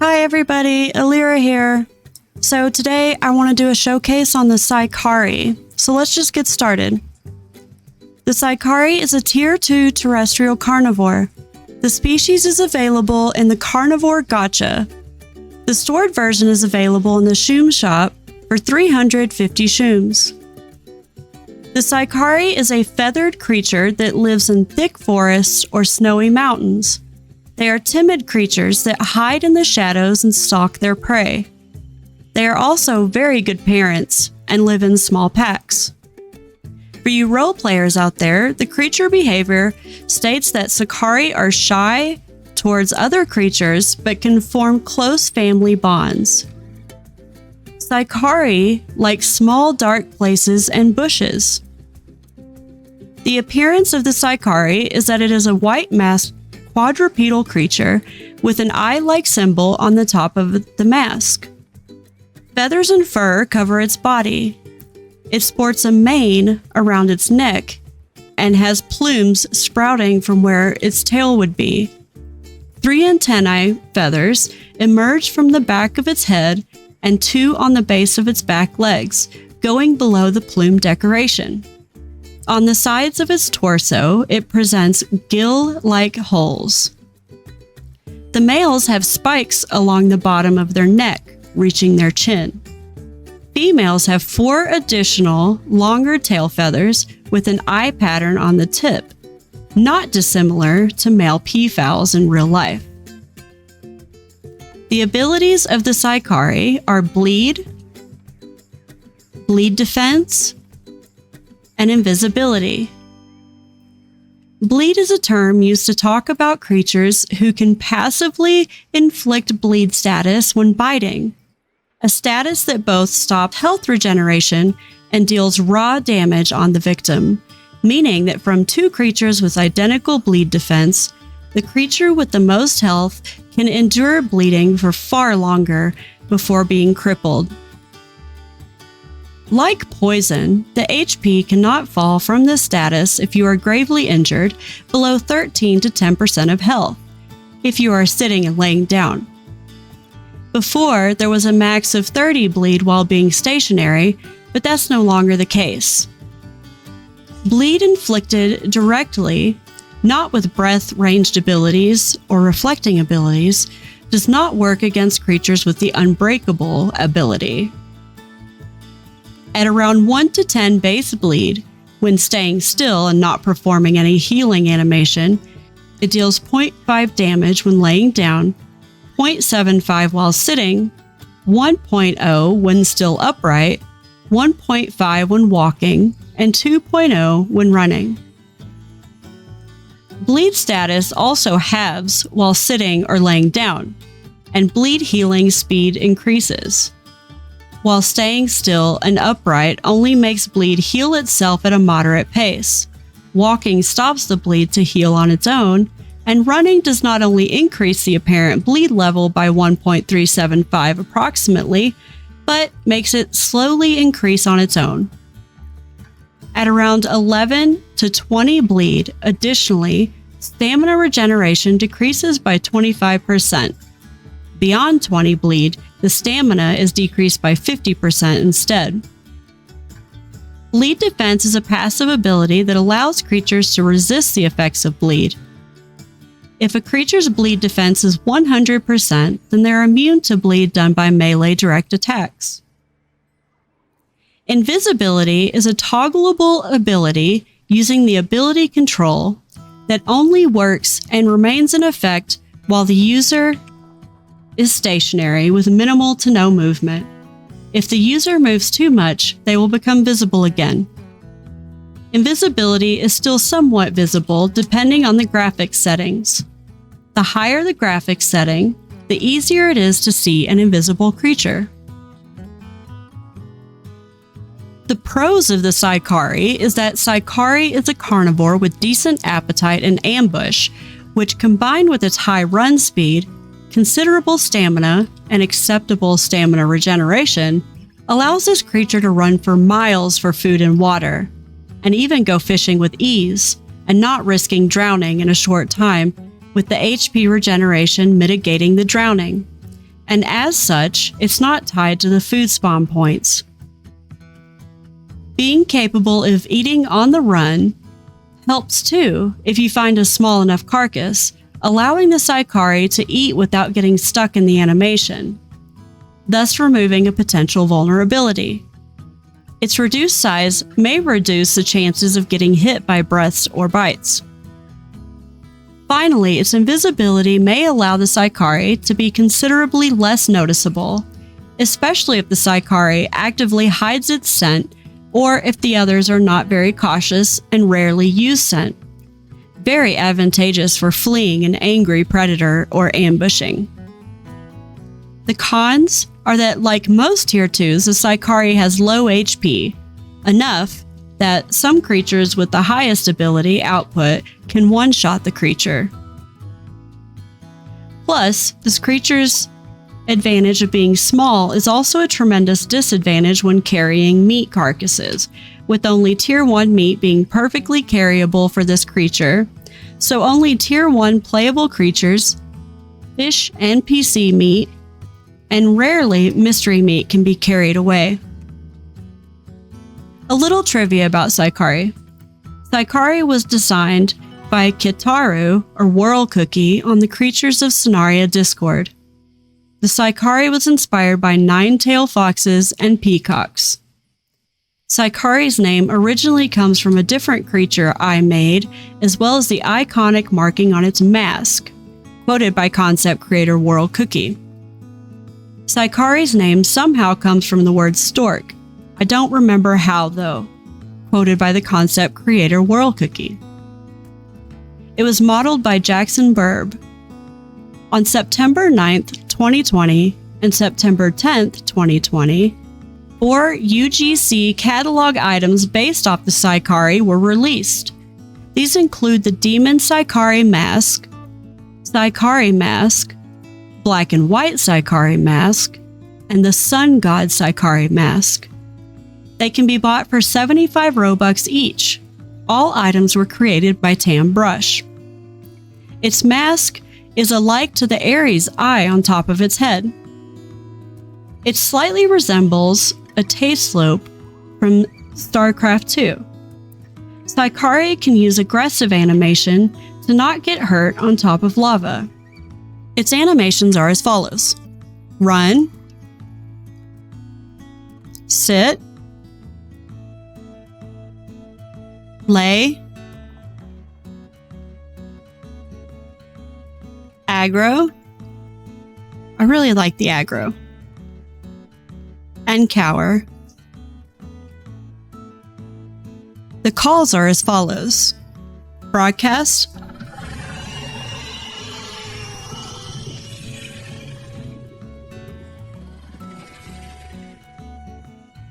Hi everybody, Elirra here. So today I want to do a showcase on the Saikarie. So let's just get started. The Saikarie is a tier 2 terrestrial carnivore. The species is available in the carnivore gacha. The stored version is available in the Shoom shop for 350 Shooms. The Saikarie is a feathered creature that lives in thick forests or snowy mountains. They are timid creatures that hide in the shadows and stalk their prey. They are also very good parents and live in small packs. For you role players out there, the creature behavior states that Saikarie are shy towards other creatures but can form close family bonds. Saikarie like small dark places and bushes. The appearance of the Saikarie is that it is a white masked quadrupedal creature with an eye-like symbol on the top of the mask. Feathers and fur cover its body. It sports a mane around its neck and has plumes sprouting from where its tail would be. 3 antennae feathers emerge from the back of its head and 2 on the base of its back legs, going below the plume decoration. On the sides of its torso, it presents gill-like holes. The males have spikes along the bottom of their neck, reaching their chin. Females have 4 additional, longer tail feathers with an eye pattern on the tip, not dissimilar to male peafowls in real life. The abilities of the Saikarie are bleed defense, and invisibility. Bleed is a term used to talk about creatures who can passively inflict bleed status when biting, a status that both stops health regeneration and deals raw damage on the victim, meaning that from 2 creatures with identical bleed defense, the creature with the most health can endure bleeding for far longer before being crippled. Like poison, the HP cannot fall from this status if you are gravely injured below 13 to 10% of health, if you are sitting and laying down. Before, there was a max of 30 bleed while being stationary, but that's no longer the case. Bleed inflicted directly, not with breath ranged abilities or reflecting abilities, does not work against creatures with the unbreakable ability. At around 1 to 10 base bleed, when staying still and not performing any healing animation, it deals 0.5 damage when laying down, 0.75 while sitting, 1.0 when still upright, 1.5 when walking, and 2.0 when running. Bleed status also halves while sitting or laying down, and bleed healing speed increases. While staying still and upright only makes bleed heal itself at a moderate pace. Walking stops the bleed to heal on its own, and running does not only increase the apparent bleed level by 1.375 approximately, but makes it slowly increase on its own. At around 11 to 20 bleed, additionally, stamina regeneration decreases by 25%. Beyond 20 bleed, the stamina is decreased by 50% instead. Bleed defense is a passive ability that allows creatures to resist the effects of bleed. If a creature's bleed defense is 100%, then they're immune to bleed done by melee direct attacks. Invisibility is a toggleable ability using the ability control that only works and remains in effect while the user is stationary with minimal to no movement. If the user moves too much, they will become visible again. Invisibility is still somewhat visible depending on the graphics settings. The higher the graphics setting, the easier it is to see an invisible creature. The pros of the Saikarie is that Saikarie is a carnivore with decent appetite and ambush, which combined with its high run speed, considerable stamina, and acceptable stamina regeneration, allows this creature to run for miles for food and water, and even go fishing with ease, and not risking drowning in a short time, with the HP regeneration mitigating the drowning. and as such, it's not tied to the food spawn points. Being capable of eating on the run helps too if you find a small enough carcass, allowing the Saikarie to eat without getting stuck in the animation, thus removing a potential vulnerability. Its reduced size may reduce the chances of getting hit by breaths or bites. Finally, its invisibility may allow the Saikarie to be considerably less noticeable, especially if the Saikarie actively hides its scent or if the others are not very cautious and rarely use scent. Very advantageous for fleeing an angry predator or ambushing. The cons are that, like most Tier 2s, the Saikarie has low HP, enough that some creatures with the highest ability output can one-shot the creature. Plus, this creature's advantage of being small is also a tremendous disadvantage when carrying meat carcasses, with only Tier 1 meat being perfectly carryable for this creature, so only Tier 1 playable creatures, fish and PC meat, and rarely mystery meat can be carried away. A little trivia about Saikarie. Saikarie was designed by Kitaru, or Whirl Cookie, on the Creatures of Sonaria Discord. The Saikarie was inspired by nine-tailed foxes and peacocks. Saikarie's name originally comes from a different creature I made, as well as the iconic marking on its mask, quoted by concept creator Whirl Cookie. Saikarie's name somehow comes from the word stork. I don't remember how though, quoted by the concept creator Whirl Cookie. It was modeled by Jackson Burb. On September 9th, 2020 and September 10th, 2020, 4 UGC catalog items based off the Saikarie were released. These include the Demon Saikarie Mask, Saikarie Mask, Black and White Saikarie Mask, and the Sun God Saikarie Mask. They can be bought for 75 Robux each. All items were created by Tam Brush. Its mask is alike to the Ares eye on top of its head. It slightly resembles a Tailslope from StarCraft 2. Saikarie can use aggressive animation to not get hurt on top of lava. Its animations are as follows: run, sit, lay, aggro. I really like the aggro. And cower. The calls are as follows: broadcast,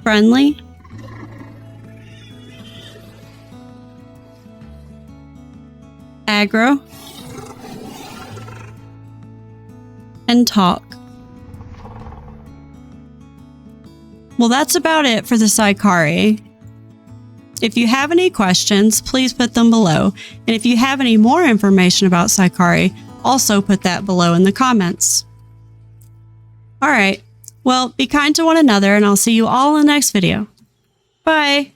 friendly, aggro, and talk. Well, that's about it for the Saikarie. If you have any questions, please put them below. And if you have any more information about Saikarie, also put that below in the comments. Alright, well, be kind to one another, and I'll see you all in the next video. Bye!